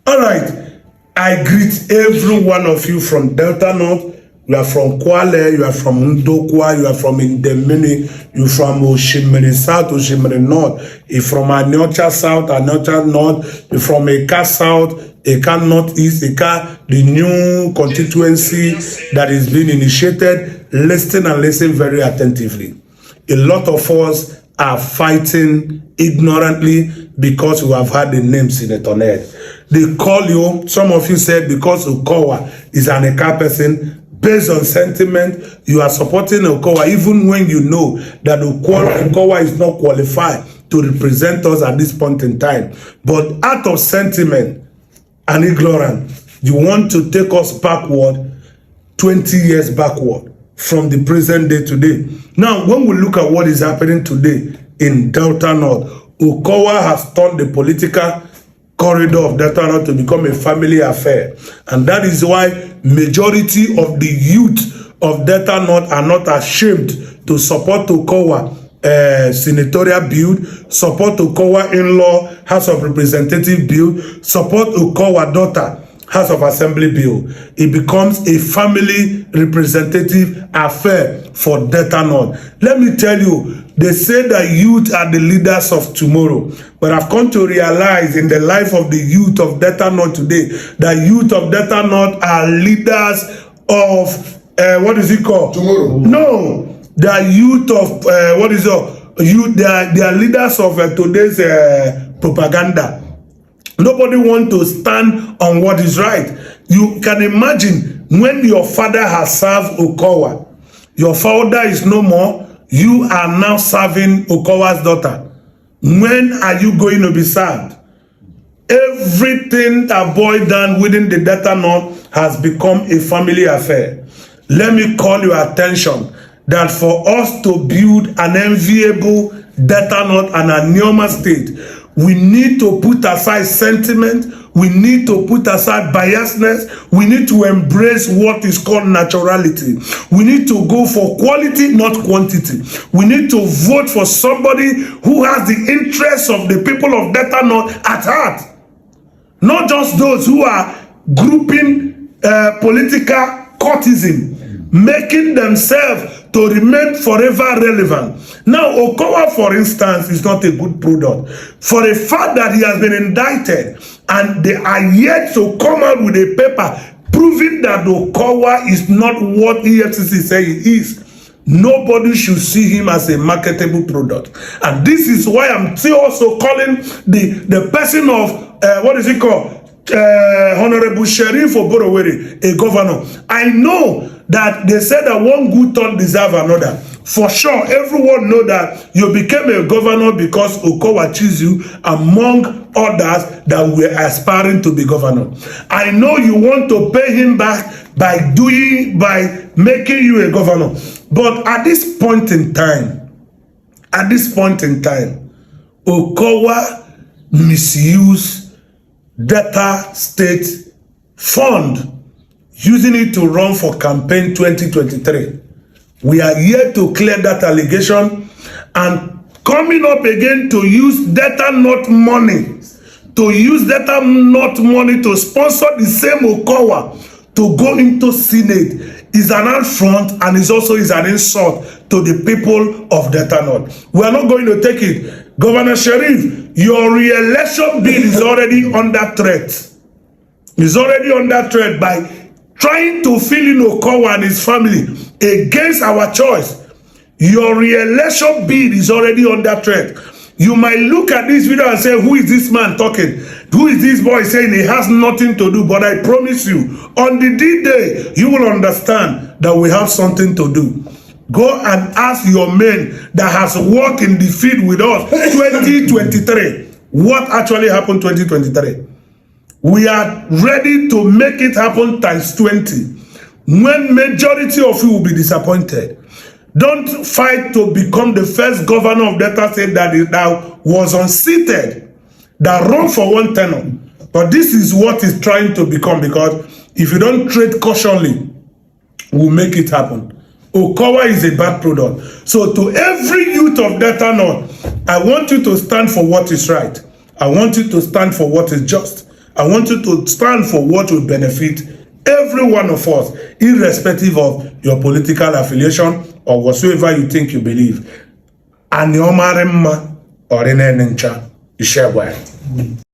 All right. I greet every one of you from Delta North. You are from Kwale, you are from Ndokwa, you are from Indemini, you are from Oshimiri South, Oshimiri North, you are from Anyocha South, Anyocha North, you are from Eka South, Eka Northeast, Eka, the new constituency that is being initiated. Listen and listen very attentively. A lot of us are fighting ignorantly because we have had the name Senator Ned. They call you, some of you said because Okowa is an Eka person, based on sentiment, you are supporting Okowa, even when you know that Okowa is not qualified to represent us at this point in time. But out of sentiment and ignorance, you want to take us backward, 20 years backward from the present day today. Now, when we look at what is happening today in Delta North, Okowa has turned the political corridor of Delta North to become a family affair. And that is why majority of the youth of Delta North are not ashamed to support Okowa senatorial bill, support Okowa in-law House of Representative bill, support Okowa daughter House of Assembly bill. It becomes a family representative affair for Delta North. Let me tell you, they say that youth are the leaders of tomorrow. But I've come to realize in the life of the youth of Delta North today, that youth of Delta North are leaders of, what is it called? Tomorrow. No, they are youth of, what is it? Youth, they are leaders of today's propaganda. Nobody wants to stand on what is right. You can imagine when your father has served Okowa, your father is no more, you are now serving Okowa's daughter. When are you going to be served? Everything that boiled down within the Delta North has become a family affair. Let me call your attention that for us to build an enviable Delta North and a Neoma state, we need to put aside sentiment, we need to put aside biasness, we need to embrace what is called naturality. We need to go for quality, not quantity. We need to vote for somebody who has the interests of the people of Delta North at heart. Not just those who are grouping political courtesan, making themselves to remain forever relevant. Now, Okowa, for instance, is not a good product. For a fact that he has been indicted and they are yet to come out with a paper proving that Okowa is not what EFCC say he is, nobody should see him as a marketable product. And this is why I'm still also calling the person of, what is it called? Honorable Sheriff Oborevwori, a governor. I know that they said that one good turn deserves another. For sure, everyone know that you became a governor because Okowa chose you among others that were aspiring to be governor. I know you want to pay him back by making you a governor. But at this point in time, Okowa misused Delta State Fund, using it to run for campaign 2023. We are here to clear that allegation and coming up again to use Delta North money, to sponsor the same Okowa to go into Senate is an affront and is also an insult to the people of Delta North. We are not going to take it. Governor Sheriff, your re-election bill is already under threat. Is already under threat by trying to fill in Okowa and his family against our choice. Your re-election bid is already under threat. You might look at this video and say, who is this man talking? Who is this boy saying he has nothing to do? But I promise you, on the D-Day, you will understand that we have something to do. Go and ask your men that has worked in the field with us 2023. What actually happened 2023? We are ready to make it happen times 20. When majority of you will be disappointed, don't fight to become the first governor of Delta State that was unseated, that run for one tenure. But this is what is trying to become, because if you don't trade cautionly, we'll make it happen. Okowa is a bad product. So to every youth of Delta North, I want you to stand for what is right. I want you to stand for what is just. I want you to stand for what will benefit every one of us, irrespective of your political affiliation or whatsoever you think you believe. And your marimma or in an incha, you share well.